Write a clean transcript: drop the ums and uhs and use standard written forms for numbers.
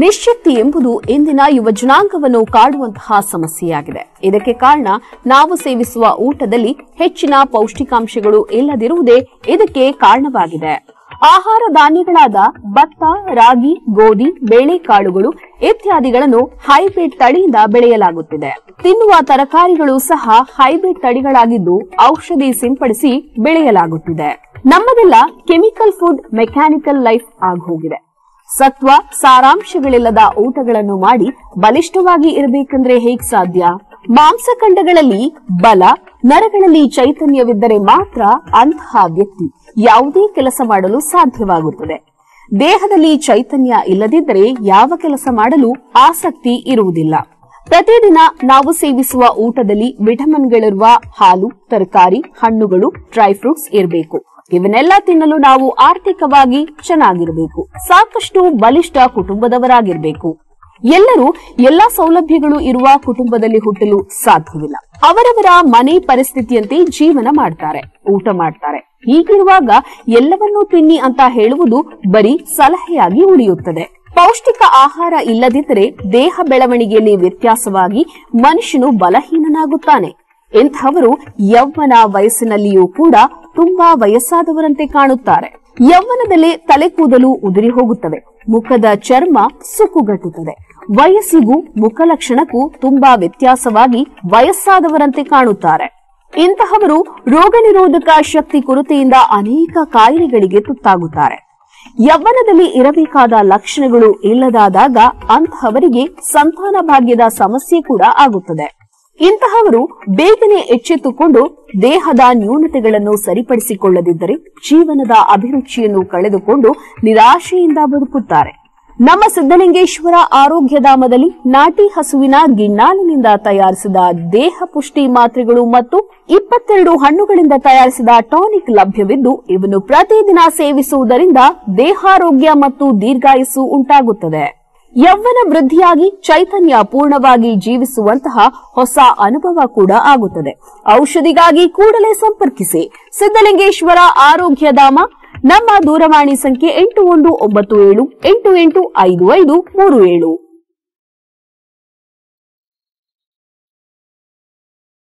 ನಿಶ್ಶಕ್ತಿ ಎಂಬುದು ಇಂದಿನ ಯುವ ಜನಾಂಗವನ್ನು ಕಾಡುವಂತಹ ಸಮಸ್ಯೆಯಾಗಿದೆ. ಇದಕ್ಕೆ ಕಾರಣ ನಾವು ಸೇವಿಸುವ ಊಟದಲ್ಲಿ ಹೆಚ್ಚಿನ ಪೌಷ್ಟಿಕಾಂಶಗಳು ಇಲ್ಲದಿರುವುದೇ ಇದಕ್ಕೆ ಕಾರಣವಾಗಿದೆ. ಆಹಾರ ಧಾನ್ಯಗಳಾದ ಭತ್ತ, ರಾಗಿ, ಗೋಧಿ, ಬೇಳೆಕಾಳುಗಳು ಇತ್ಯಾದಿಗಳನ್ನು ಹೈಬ್ರಿಡ್ ತಳಿಯಿಂದ ಬೆಳೆಯಲಾಗುತ್ತಿದೆ. ತಿನ್ನುವ ತರಕಾರಿಗಳು ಸಹ ಹೈಬ್ರಿಡ್ ತಳಿಗಳಾಗಿದ್ದು ಔಷಧಿ ಸಿಂಪಡಿಸಿ ಬೆಳೆಯಲಾಗುತ್ತಿದೆ. ನಮ್ಮದೆಲ್ಲ ಕೆಮಿಕಲ್ ಫುಡ್, ಮೆಕ್ಯಾನಿಕಲ್ ಲೈಫ್ ಆಗೋಗಿದೆ. ಸತ್ವ, ಸಾರಾಂಶಗಳಿಲ್ಲದ ಊಟಗಳನ್ನು ಮಾಡಿ ಬಲಿಷ್ಠವಾಗಿ ಇರಬೇಕೆಂದ್ರೆ ಹೇಗೆ ಸಾಧ್ಯ? ಮಾಂಸಖಂಡಗಳಲ್ಲಿ ಬಲ, ನರಗಳಲ್ಲಿ ಚೈತನ್ಯವಿದ್ದರೆ ಮಾತ್ರ ಅಂತಹ ವ್ಯಕ್ತಿ ಯಾವುದೇ ಕೆಲಸ ಮಾಡಲು ಸಾಧ್ಯವಾಗುತ್ತದೆ. ದೇಹದಲ್ಲಿ ಚೈತನ್ಯ ಇಲ್ಲದಿದ್ದರೆ ಯಾವ ಕೆಲಸ ಮಾಡಲು ಆಸಕ್ತಿ ಇರುವುದಿಲ್ಲ. ಪ್ರತಿದಿನ ನಾವು ಸೇವಿಸುವ ಊಟದಲ್ಲಿ ವಿಟಮಿನ್ಗಳಿರುವ ಹಾಲು, ತರಕಾರಿ, ಹಣ್ಣುಗಳು, ಡ್ರೈ ಫ್ರೂಟ್ಸ್ ಇರಬೇಕು. ಇವನ್ನೆಲ್ಲ ತಿನ್ನಲು ನಾವು ಆರ್ಥಿಕವಾಗಿ ಚೆನ್ನಾಗಿರಬೇಕು. ಸಾಕಷ್ಟು ಬಲಿಷ್ಠ ಕುಟುಂಬದವರಾಗಿರಬೇಕು. ಎಲ್ಲರೂ ಎಲ್ಲಾ ಸೌಲಭ್ಯಗಳು ಇರುವ ಕುಟುಂಬದಲ್ಲಿ ಹುಟ್ಟಲು ಸಾಧ್ಯವಿಲ್ಲ. ಅವರವರ ಮನೆ ಪರಿಸ್ಥಿತಿಯಂತೆ ಜೀವನ ಮಾಡ್ತಾರೆ, ಊಟ ಮಾಡ್ತಾರೆ. ಹೀಗಿರುವಾಗ ಎಲ್ಲವನ್ನೂ ತಿನ್ನಿ ಅಂತ ಹೇಳುವುದು ಬರೀ ಸಲಹೆಯಾಗಿ ಉಳಿಯುತ್ತದೆ. ಪೌಷ್ಟಿಕ ಆಹಾರ ಇಲ್ಲದಿದ್ದರೆ ದೇಹ ಬೆಳವಣಿಗೆಯಲ್ಲಿ ವ್ಯತ್ಯಾಸವಾಗಿ ಮನುಷ್ಯನು ಬಲಹೀನನಾಗುತ್ತಾನೆ. ಇಂಥವರು ಯೌವನ ವಯಸ್ಸಿನಲ್ಲಿಯೂ ಕೂಡ ತುಂಬಾ ವಯಸ್ಸಾದವರಂತೆ ಕಾಣುತ್ತಾರೆ. ಯೌವನದಲ್ಲೇ ತಲೆ ಕೂದಲು ಉದುರಿ ಹೋಗುತ್ತವೆ, ಮುಖದ ಚರ್ಮ ಸುಕ್ಕುಗಟ್ಟುತ್ತದೆ. ವಯಸ್ಸಿಗೂ ಮುಖಲಕ್ಷಣಕ್ಕೂ ತುಂಬಾ ವ್ಯತ್ಯಾಸವಾಗಿ ವಯಸ್ಸಾದವರಂತೆ ಕಾಣುತ್ತಾರೆ. ಇಂತಹವರು ರೋಗ ನಿರೋಧಕ ಶಕ್ತಿ ಕೊರತೆಯಿಂದ ಅನೇಕ ಕಾಯಿಲೆಗಳಿಗೆ ತುತ್ತಾಗುತ್ತಾರೆ. ಯೌವನದಲ್ಲಿ ಇರಬೇಕಾದ ಲಕ್ಷಣಗಳು ಇಲ್ಲದಾದಾಗ ಅಂತಹವರಿಗೆ ಸಂತಾನ ಭಾಗ್ಯದ ಸಮಸ್ಯೆ ಕೂಡ ಆಗುತ್ತದೆ. ಇಂತಹವರು ಬೇಗನೆ ಎಚ್ಚೆತ್ತುಕೊಂಡು ದೇಹದ ನ್ಯೂನತೆಗಳನ್ನು ಸರಿಪಡಿಸಿಕೊಳ್ಳದಿದ್ದರೆ ಜೀವನದ ಅಭಿರುಚಿಯನ್ನು ಕಳೆದುಕೊಂಡು ನಿರಾಶೆಯಿಂದ ಬದುಕುತ್ತಾರೆ. ನಮ್ಮ ಸಿದ್ದಲಿಂಗೇಶ್ವರ ಆರೋಗ್ಯಧಾಮದಲ್ಲಿ ನಾಟಿ ಹಸುವಿನ ಗಿಣ್ಣಾಲಿನಿಂದ ತಯಾರಿಸಿದ ದೇಹ ಪುಷ್ಟಿ ಮಾತ್ರೆಗಳು ಮತ್ತು 22 ಹಣ್ಣುಗಳಿಂದ ತಯಾರಿಸಿದ ಟಾನಿಕ್ ಲಭ್ಯವಿದ್ದು, ಇವನ್ನು ಪ್ರತಿದಿನ ಸೇವಿಸುವುದರಿಂದ ದೇಹಾರೋಗ್ಯ ಮತ್ತು ದೀರ್ಘಾಯುಸ್ಸು ಉಂಟಾಗುತ್ತದೆ. ಯೌವನ ವೃದ್ಧಿಯಾಗಿ ಚೈತನ್ಯ ಪೂರ್ಣವಾಗಿ ಜೀವಿಸುವಂತಹ ಹೊಸ ಅನುಭವ ಕೂಡ ಆಗುತ್ತದೆ. ಔಷಧಿಗಾಗಿ ಕೂಡಲೇ ಸಂಪರ್ಕಿಸಿ ಸಿದ್ದಲಿಂಗೇಶ್ವರ ಆರೋಗ್ಯಧಾಮ. ನಮ್ಮ ದೂರವಾಣಿ ಸಂಖ್ಯೆ 8197885537.